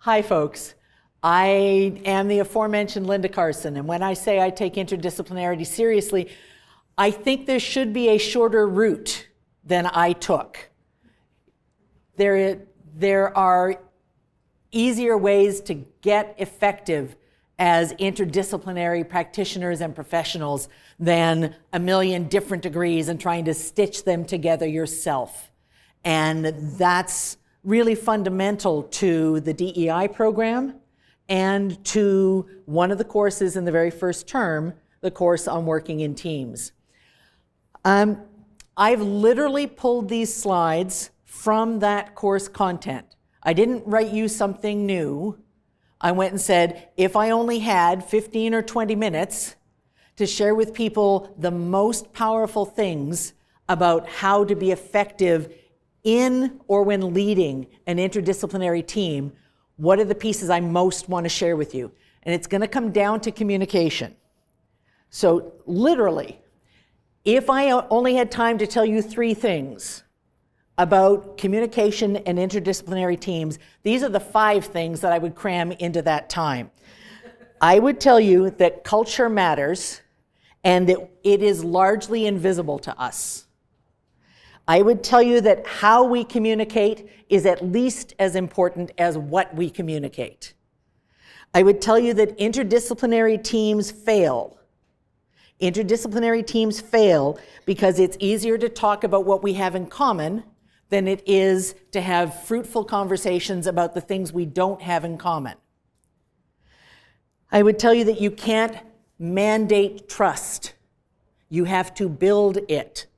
Hi, folks. I am the aforementioned Linda Carson, and when I say I take interdisciplinarity seriously, I think there should be a shorter route than I took. There are easier ways to get effective as interdisciplinary practitioners and professionals than a million different degrees and trying to stitch them together yourself. And that's really fundamental to the DEI program and to one of the courses in the very first term, the course on working in teams. I've literally pulled these slides from that course content. I didn't write you something new. I went and said, if I only had 15 or 20 minutes to share with people the most powerful things about how to be effective in or when leading an interdisciplinary team, what are the pieces I most want to share with you? And it's going to come down to communication. So literally, if I only had time to tell you 3 things about communication and interdisciplinary teams, these are the 5 things that I would cram into that time. I would tell you that culture matters and that it is largely invisible to us. I would tell you that how we communicate is at least as important as what we communicate. I would tell you that interdisciplinary teams fail. Interdisciplinary teams fail because it's easier to talk about what we have in common than it is to have fruitful conversations about the things we don't have in common. I would tell you that you can't mandate trust. You have to build it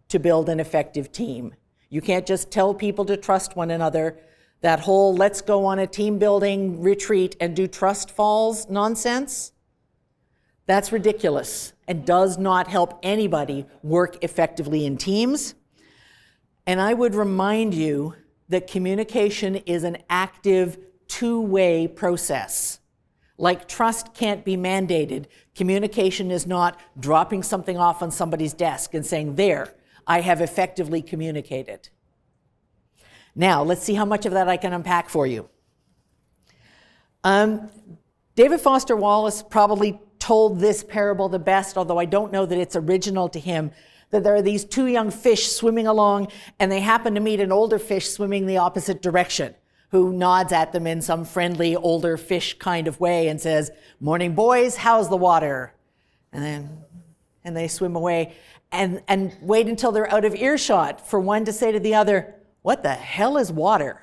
to build an effective team. You can't just tell people to trust one another. That whole let's go on a team building retreat and do trust falls nonsense, that's ridiculous and does not help anybody work effectively in teams. And I would remind you that communication is an active two-way process. Like trust can't be mandated, communication is not dropping something off on somebody's desk and saying, there, I have effectively communicated. Now, let's see how much of that I can unpack for you. David Foster Wallace probably told this parable the best, although I don't know that it's original to him, that there are these 2 young fish swimming along and they happen to meet an older fish swimming the opposite direction, who nods at them in some friendly older fish kind of way and says, "Morning, boys, how's the water?" And they swim away and wait until they're out of earshot for one to say to the other, "What the hell is water?"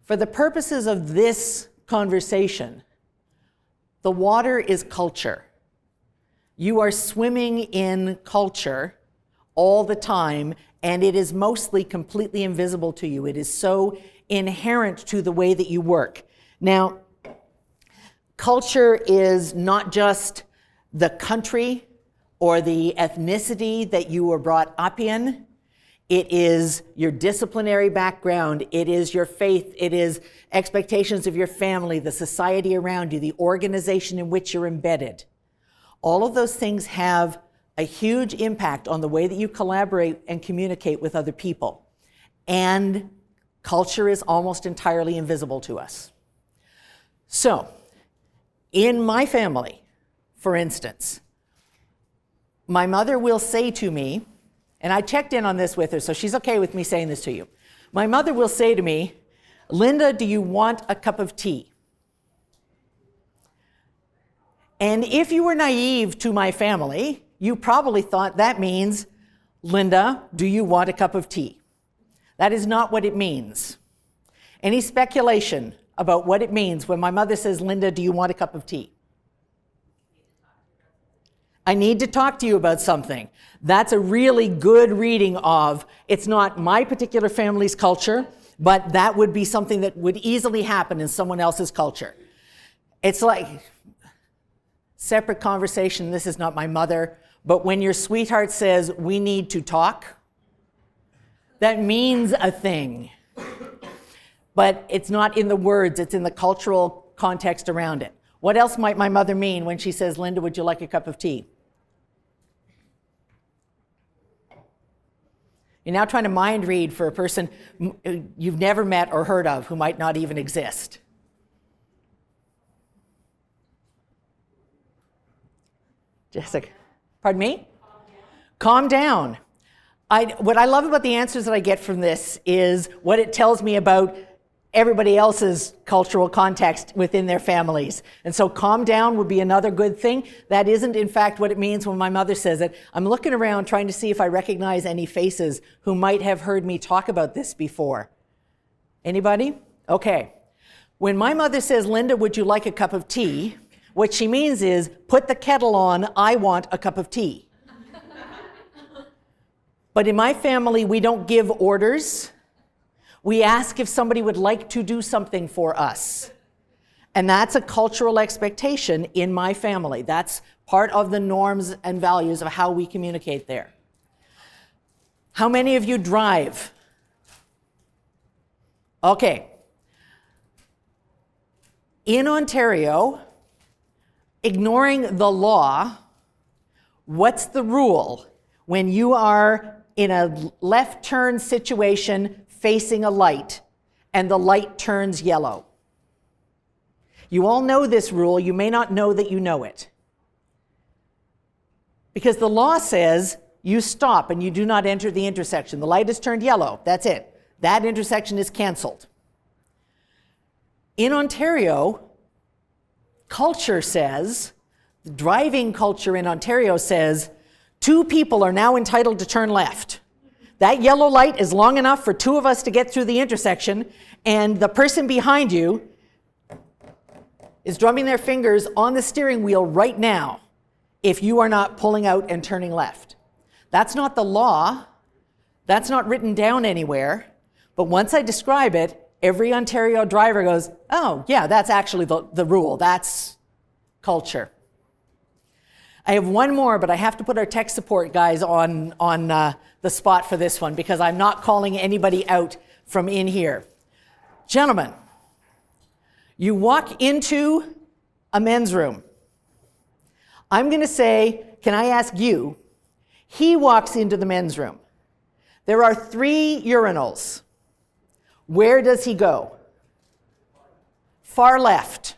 For the purposes of this conversation, the water is culture. You are swimming in culture all the time, and it is mostly completely invisible to you. It is so inherent to the way that you work. Now, culture is not just the country or the ethnicity that you were brought up in. It is your disciplinary background. It is your faith. It is expectations of your family, the society around you, the organization in which you're embedded. All of those things have a huge impact on the way that you collaborate and communicate with other people. And culture is almost entirely invisible to us. So, in my family, for instance, my mother will say to me, and I checked in on this with her, so she's okay with me saying this to you. My mother will say to me, "Linda, do you want a cup of tea?" And if you were naive to my family, you probably thought that means, "Linda, do you want a cup of tea?" That is not what it means. Any speculation about what it means when my mother says, "Linda, do you want a cup of tea?" I need to talk to you about something. That's a really good reading of, it's not my particular family's culture, but that would be something that would easily happen in someone else's culture. It's like, separate conversation, this is not my mother, but when your sweetheart says, "We need to talk," that means a thing. But it's not in the words, it's in the cultural context around it. What else might my mother mean when she says, "Linda, would you like a cup of tea?" You're now trying to mind read for a person you've never met or heard of who might not even exist. Jessica, pardon me? Calm down. What I love about the answers that I get from this is what it tells me about everybody else's cultural context within their families. And so calm down would be another good thing. That isn't, in fact, what it means when my mother says it. I'm looking around trying to see if I recognize any faces who might have heard me talk about this before. Anybody? Okay. When my mother says, Linda, would you like a cup of tea? What she means is, put the kettle on, I want a cup of tea. But in my family, we don't give orders. We ask if somebody would like to do something for us. And that's a cultural expectation in my family. That's part of the norms and values of how we communicate there. How many of you drive? Okay. In Ontario, ignoring the law, what's the rule when you are in a left turn situation facing a light and the light turns yellow? You all know this rule. You may not know that you know it. Because the law says you stop and you do not enter the intersection. The light has turned yellow. That's it. That intersection is canceled. In Ontario, culture says, the driving culture in Ontario says, 2 people are now entitled to turn left. That yellow light is long enough for 2 of us to get through the intersection, and the person behind you is drumming their fingers on the steering wheel right now if you are not pulling out and turning left. That's not the law. That's not written down anywhere. But once I describe it, every Ontario driver goes, oh, yeah, that's actually the rule. That's culture. I have one more, but I have to put our tech support guys on the spot for this one because I'm not calling anybody out from in here. Gentlemen, you walk into a men's room. I'm going to say, can I ask you? He walks into the men's room. There are 3 urinals. Where does he go? Far left.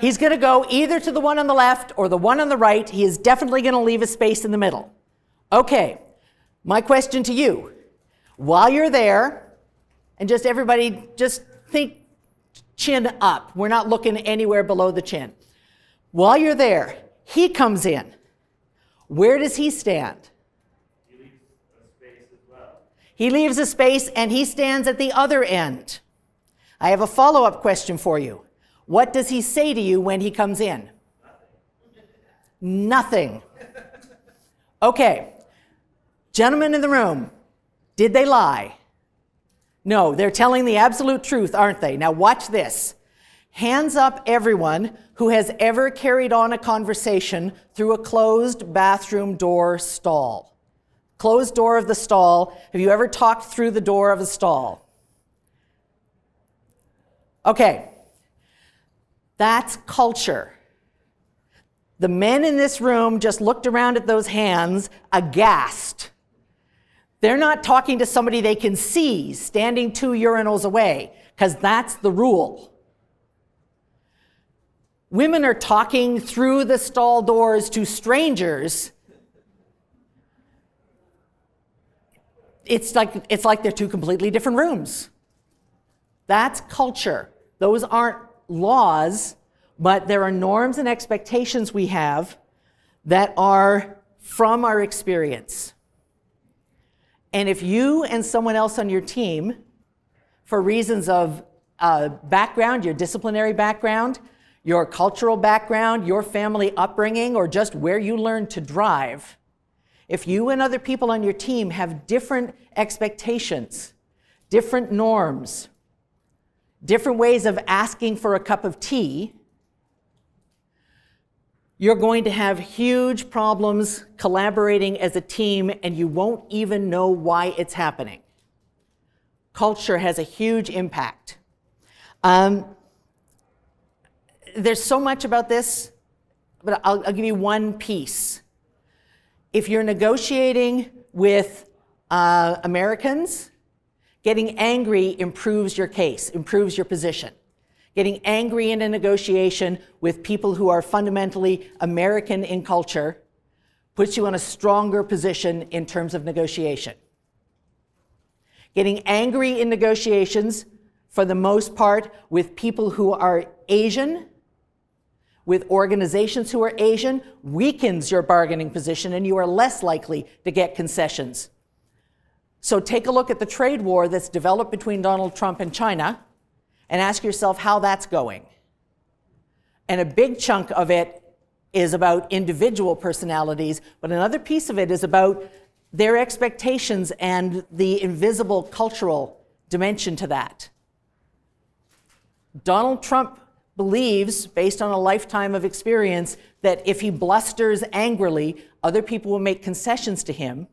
He's going to go either to the one on the left or the one on the right. He is definitely going to leave a space in the middle. Okay, my question to you. While you're there, and just everybody, just think chin up. We're not looking anywhere below the chin. While you're there, he comes in. Where does he stand? He leaves a space as well. He leaves a space and he stands at the other end. I have a follow-up question for you. What does he say to you when he comes in? Nothing. Okay. Gentlemen in the room, did they lie? No, they're telling the absolute truth, aren't they? Now watch this. Hands up everyone who has ever carried on a conversation through a closed bathroom door stall. Closed door of the stall. Have you ever talked through the door of a stall? Okay. That's culture. The men in this room just looked around at those hands aghast. They're not talking to somebody they can see standing 2 urinals away, because that's the rule. Women are talking through the stall doors to strangers. It's like they're 2 completely different rooms. That's culture. Those aren't laws, but there are norms and expectations we have that are from our experience. And if you and someone else on your team, for reasons of background, your disciplinary background, your cultural background, your family upbringing, or just where you learned to drive, if you and other people on your team have different expectations, different norms, different ways of asking for a cup of tea, you're going to have huge problems collaborating as a team, and you won't even know why it's happening. Culture has a huge impact. There's so much about this, but I'll give you one piece. If you're negotiating with Americans, getting angry improves your case, improves your position. Getting angry in a negotiation with people who are fundamentally American in culture puts you in a stronger position in terms of negotiation. Getting angry in negotiations, for the most part, with people who are Asian, with organizations who are Asian, weakens your bargaining position and you are less likely to get concessions. So take a look at the trade war that's developed between Donald Trump and China and ask yourself how that's going. And a big chunk of it is about individual personalities, but another piece of it is about their expectations and the invisible cultural dimension to that. Donald Trump believes, based on a lifetime of experience, that if he blusters angrily, other people will make concessions to him.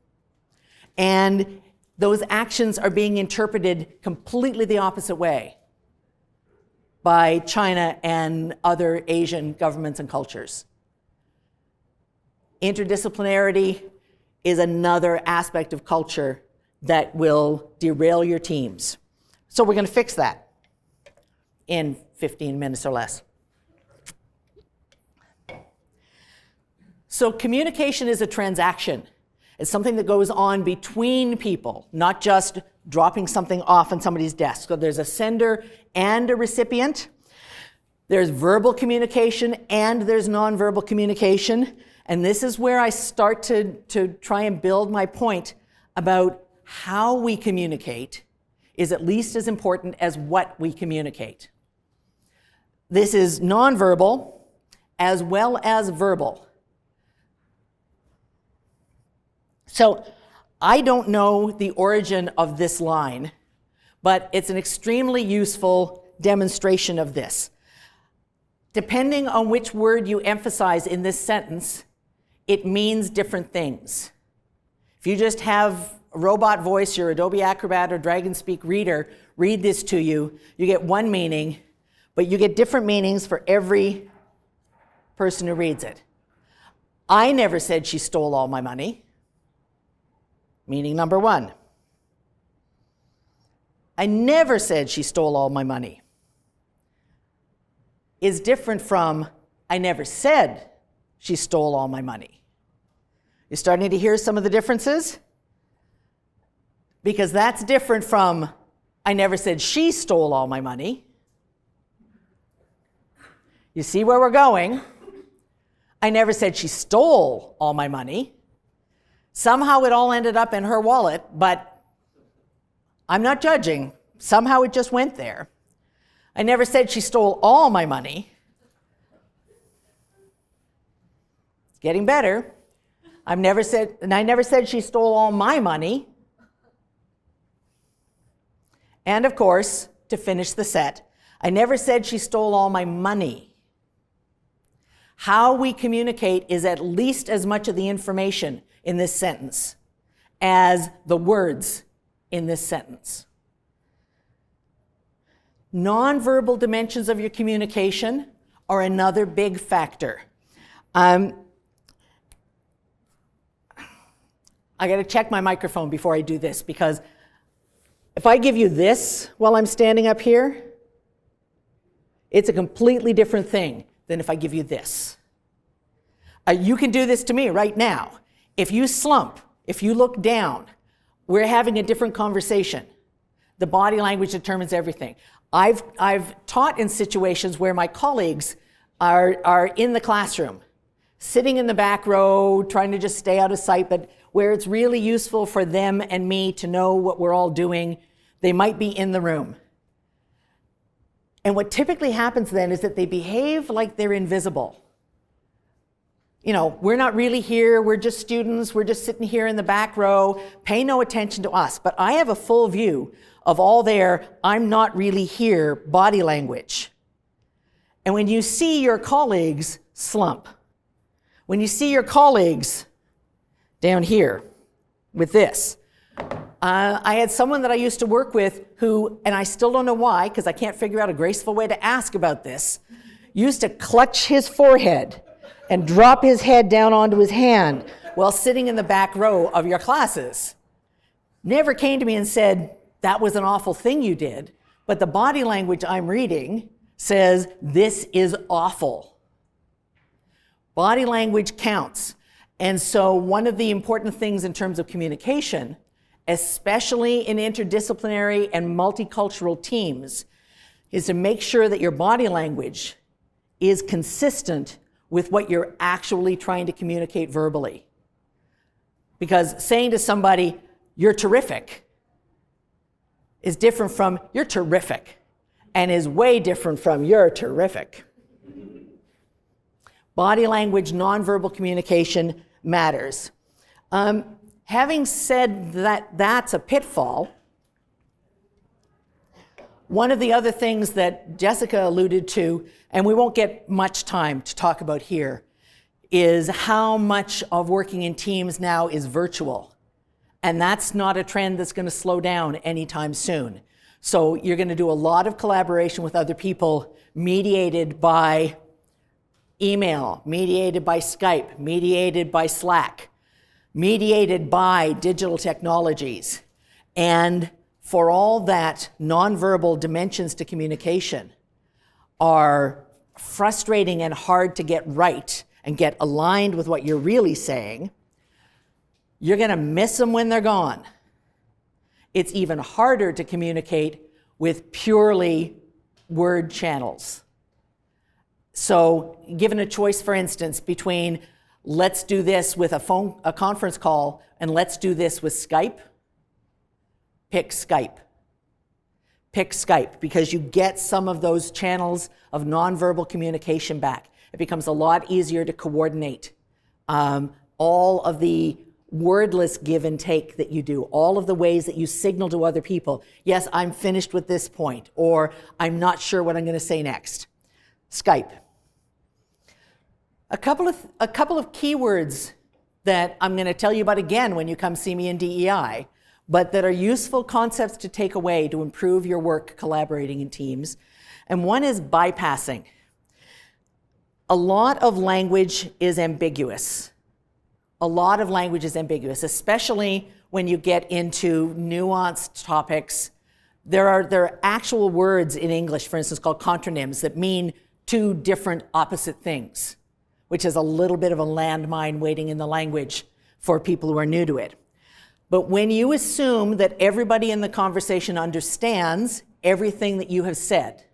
And those actions are being interpreted completely the opposite way by China and other Asian governments and cultures. Interdisciplinarity is another aspect of culture that will derail your teams. So we're going to fix that in 15 minutes or less. So communication is a transaction. It's something that goes on between people, not just dropping something off on somebody's desk. So there's a sender and a recipient. There's verbal communication and there's nonverbal communication. And this is where I start to try and build my point about how we communicate is at least as important as what we communicate. This is nonverbal as well as verbal. So I don't know the origin of this line, but it's an extremely useful demonstration of this. Depending on which word you emphasize in this sentence, it means different things. If you just have a robot voice, your Adobe Acrobat or DragonSpeak reader read this to you, you get one meaning, but you get different meanings for every person who reads it. I never said she stole all my money. Meaning number one. I never said she stole all my money. Is different from I never said she stole all my money. You're starting to hear some of the differences? Because that's different from I never said she stole all my money. You see where we're going? I never said she stole all my money. Somehow it all ended up in her wallet, but I'm not judging. Somehow it just went there. I never said she stole all my money. It's getting better. I never said she stole all my money. And of course, to finish the set, I never said she stole all my money. How we communicate is at least as much of the information in this sentence as the words in this sentence. Nonverbal dimensions of your communication are another big factor. I got to check my microphone before I do this, because if I give you this while I'm standing up here, it's a completely different thing than if I give you this. You can do this to me right now. If you slump, if you look down, we're having a different conversation. The body language determines everything. I've taught in situations where my colleagues are in the classroom, sitting in the back row, trying to just stay out of sight, but where it's really useful for them and me to know what we're all doing, they might be in the room. And what typically happens then is that they behave like they're invisible. You know, we're not really here, we're just students, we're just sitting here in the back row, pay no attention to us. But I have a full view of all their I'm not really here body language. And when you see your colleagues slump, when you see your colleagues down here with this, I had someone that I used to work with who, and I still don't know why, because I can't figure out a graceful way to ask about this, used to clutch his forehead and drop his head down onto his hand while sitting in the back row of your classes. Never came to me and said, that was an awful thing you did, but the body language I'm reading says, this is awful. Body language counts. And so one of the important things in terms of communication, especially in interdisciplinary and multicultural teams, is to make sure that your body language is consistent with what you're actually trying to communicate verbally. Because saying to somebody, you're terrific, is different from you're terrific, and is way different from you're terrific. Body language, nonverbal communication matters. Having said that that's a pitfall, one of the other things that Jessica alluded to, and we won't get much time to talk about here, is how much of working in teams now is virtual. And that's not a trend that's going to slow down anytime soon. So you're going to do a lot of collaboration with other people, mediated by email, mediated by Skype, mediated by Slack, mediated by digital technologies. And for all that, nonverbal dimensions to communication are frustrating and hard to get right and get aligned with what you're really saying. You're going to miss them when they're gone. It's even harder to communicate with purely word channels. So given a choice, for instance, between let's do this with a conference call and let's do this with Skype, pick Skype. Pick Skype, because you get some of those channels of nonverbal communication back. It becomes a lot easier to coordinate all of the wordless give and take that you do, all of the ways that you signal to other people, yes, I'm finished with this point, or I'm not sure what I'm going to say next. Skype. A couple of keywords that I'm going to tell you about again when you come see me in DEI, but that are useful concepts to take away to improve your work collaborating in teams. And one is bypassing. A lot of language is ambiguous. A lot of language is ambiguous, especially when you get into nuanced topics. There are actual words in English, for instance, called contronyms that mean two different opposite things, which is a little bit of a landmine waiting in the language for people who are new to it. But when you assume that everybody in the conversation understands everything that you have said,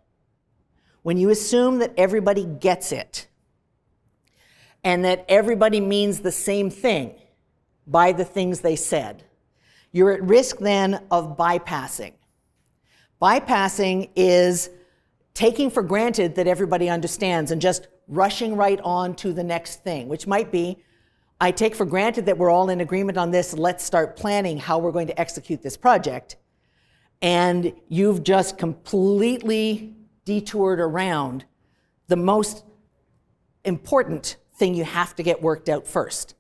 when you assume that everybody gets it, and that everybody means the same thing by the things they said, you're at risk then of bypassing. Bypassing is taking for granted that everybody understands and just rushing right on to the next thing, which might be, I take for granted that we're all in agreement on this, let's start planning how we're going to execute this project. And you've just completely detoured around the most important thing you have to get worked out first.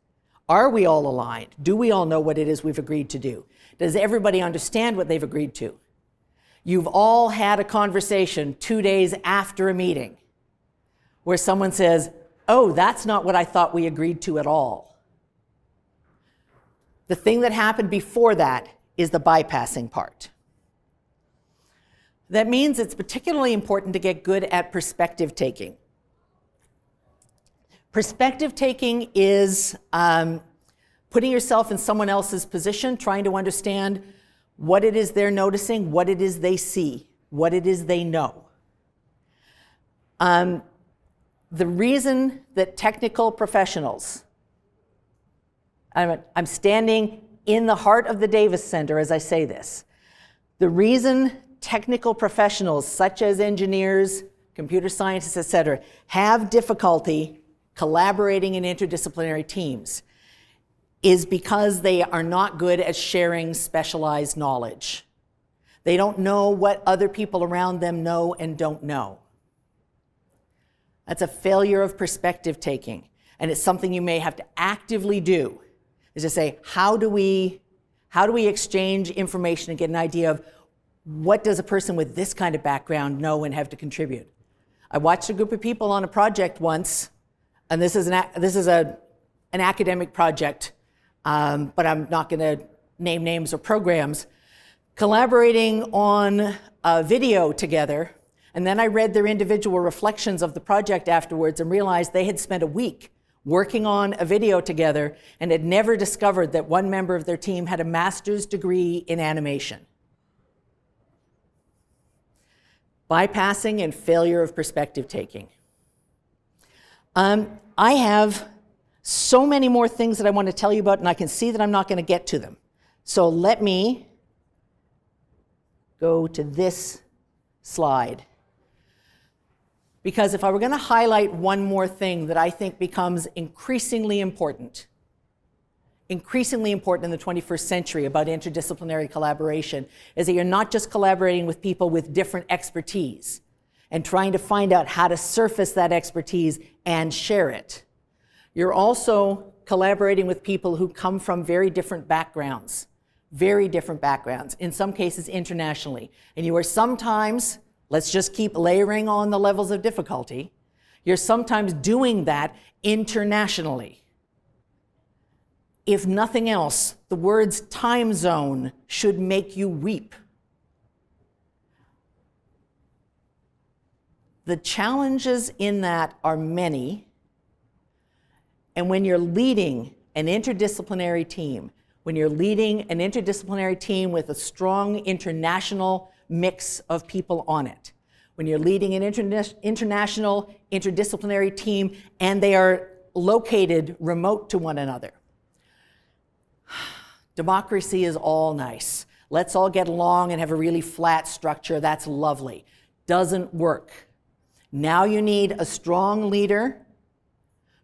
Are we all aligned? Do we all know what it is we've agreed to do? Does everybody understand what they've agreed to? You've all had a conversation 2 days after a meeting where someone says, oh, that's not what I thought we agreed to at all. The thing that happened before that is the bypassing part. That means it's particularly important to get good at perspective taking. Perspective taking is putting yourself in someone else's position, trying to understand what it is they're noticing, what it is they see, what it is they know. The reason that technical professionals, I'm standing in the heart of the Davis Center as I say this, the reason technical professionals such as engineers, computer scientists, etc., have difficulty collaborating in interdisciplinary teams is because they are not good at sharing specialized knowledge. They don't know what other people around them know and don't know. That's a failure of perspective taking, and it's something you may have to actively do, is to say, how do we exchange information and get an idea of what does a person with this kind of background know and have to contribute? I watched a group of people on a project once, and this is an academic project, but I'm not going to name names or programs, collaborating on a video together, and then I read their individual reflections of the project afterwards and realized they had spent a week working on a video together and had never discovered that one member of their team had a master's degree in animation. Bypassing and failure of perspective taking. I have so many more things that I want to tell you about, and I can see that I'm not going to get to them. So let me go to this slide. Because if I were going to highlight one more thing that I think becomes increasingly important in the 21st century about interdisciplinary collaboration, is that you're not just collaborating with people with different expertise and trying to find out how to surface that expertise and share it. You're also collaborating with people who come from very different backgrounds, in some cases internationally. And you are sometimes, let's just keep layering on the levels of difficulty, you're sometimes doing that internationally. If nothing else, the words time zone should make you weep. The challenges in that are many, and when you're leading an interdisciplinary team, with a strong international mix of people on it, when you're leading an international interdisciplinary team and they are located remote to one another, democracy is all nice. Let's all get along and have a really flat structure. That's lovely. Doesn't work. Now you need a strong leader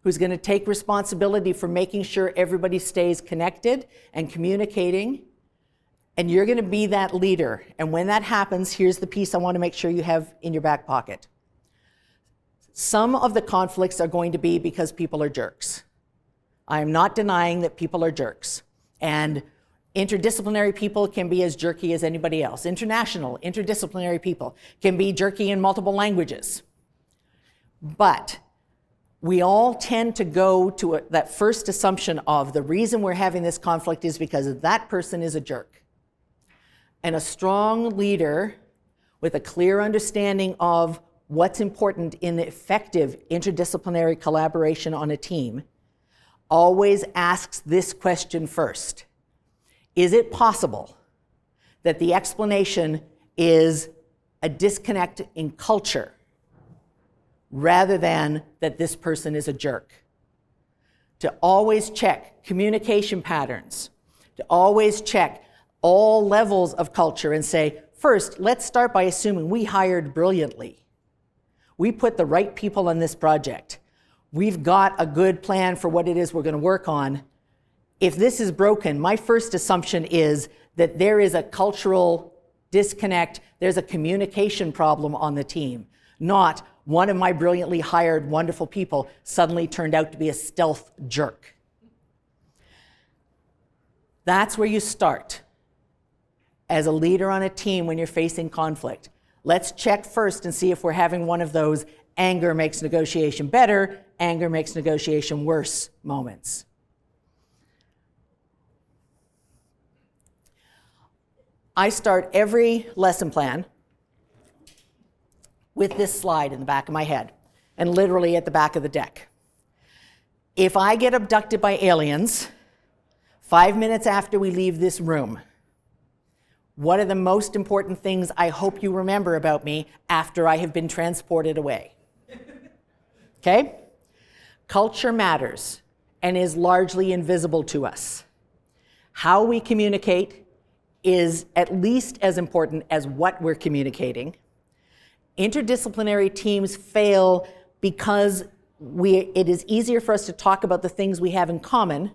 who's going to take responsibility for making sure everybody stays connected and communicating. And you're going to be that leader. And when that happens, here's the piece I want to make sure you have in your back pocket. Some of the conflicts are going to be because people are jerks. I am not denying that people are jerks. And interdisciplinary people can be as jerky as anybody else. Interdisciplinary people can be jerky in multiple languages. But we all tend to go to that first assumption of the reason we're having this conflict is because that person is a jerk. And a strong leader with a clear understanding of what's important in effective interdisciplinary collaboration on a team always asks this question first. Is it possible that the explanation is a disconnect in culture rather than that this person is a jerk? To always check communication patterns, to always check all levels of culture and say, first, let's start by assuming we hired brilliantly. We put the right people on this project. We've got a good plan for what it is we're going to work on. If this is broken, my first assumption is that there is a cultural disconnect, there's a communication problem on the team, not one of my brilliantly hired wonderful people suddenly turned out to be a stealth jerk. That's where you start as a leader on a team when you're facing conflict. Let's check first and see if we're having one of those anger makes negotiation better, anger makes negotiation worse moments. I start every lesson plan with this slide in the back of my head, and literally at the back of the deck. If I get abducted by aliens 5 minutes after we leave this room, what are the most important things I hope you remember about me after I have been transported away? Okay? Culture matters and is largely invisible to us. How we communicate is at least as important as what we're communicating. Interdisciplinary teams fail because it is easier for us to talk about the things we have in common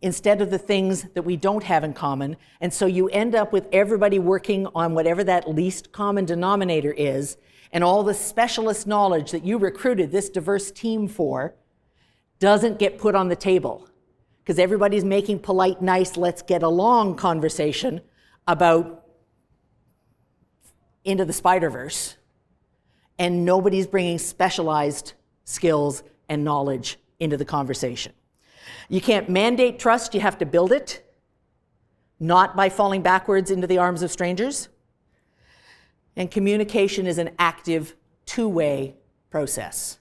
instead of the things that we don't have in common. And so you end up with everybody working on whatever that least common denominator is, and all the specialist knowledge that you recruited this diverse team for doesn't get put on the table because everybody's making polite, nice, let's get along conversation about Into the Spider-Verse, and nobody's bringing specialized skills and knowledge into the conversation. You can't mandate trust, you have to build it, not by falling backwards into the arms of strangers. And communication is an active, two-way process.